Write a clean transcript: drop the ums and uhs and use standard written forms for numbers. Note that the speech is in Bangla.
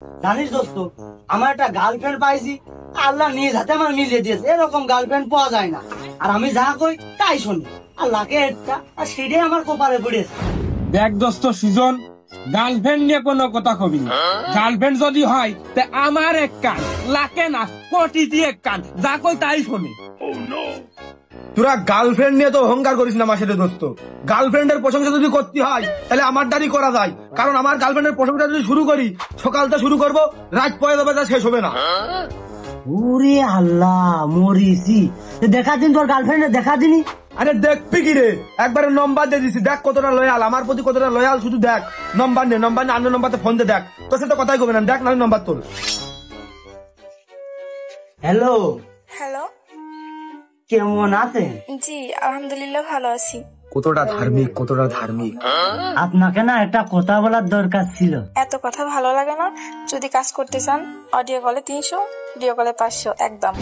জানিস দোস্ত, আমার একটা গার্লফ্রেন্ড পাইছি, আল্লাহ নিজ হাতে আমার মিলিয়ে দিয়েছে। এরকম গার্লফ্রেন্ড পাওয়া যায় না। আর আমি যা কই তাই শুনি, আল্লাহকে একটা, আর সেটাই আমার কপালে পড়েছে। দেখ দোস্ত সুজন, গার্লফ্রেন্ড নিয়ে কোনো কথা কবি না। গার্লফ্রেন্ড যদি হয় তে আমার এক কান, লাকে না কোটিতে এক কান, যা কই তাই শুনি। তোরা গার্লফ্রেন্ড নিয়ে তো অহংকার করিস না মাসের দোস্ত। গার্লফ্রেন্ডের প্রশংসা যদি করতে হয় তাহলে আমার দ্বারই করা যায়, কারণ আমার গার্লফ্রেন্ডের প্রশংসা যদি শুরু করি, সকালটা শুরু করবো, রাত পয়ে যাবে, তা শেষ হবে না। ওরে আল্লাহ, মরিছি। দেখা দিন তোর গার্লফ্রেন্ডের, দেখা দিনি। আরে দেখবি কি রে, একবারে নম্বর দিয়ে দিছি, দেখ কতটা লয়াল আমার প্রতি, কতটা লয়াল, শুধু দেখ। নম্বর নে, অন্য নম্বরতে ফোন দিয়ে দেখ, তোর সাথে কথাই কবে না, দেখ না নম্বর তোর। Hello, hello. কেমন আছেন? জি আলহামদুলিল্লাহ ভালো আছি। কতটা ধার্মিক, কতটা ধার্মিক। আপনাকে না একটা কথা বলার দরকার ছিল। এত কথা ভালো লাগে না। যদি কাজ করতে চান অডিও কলে 300, ভিডিও কলে 500 একদম।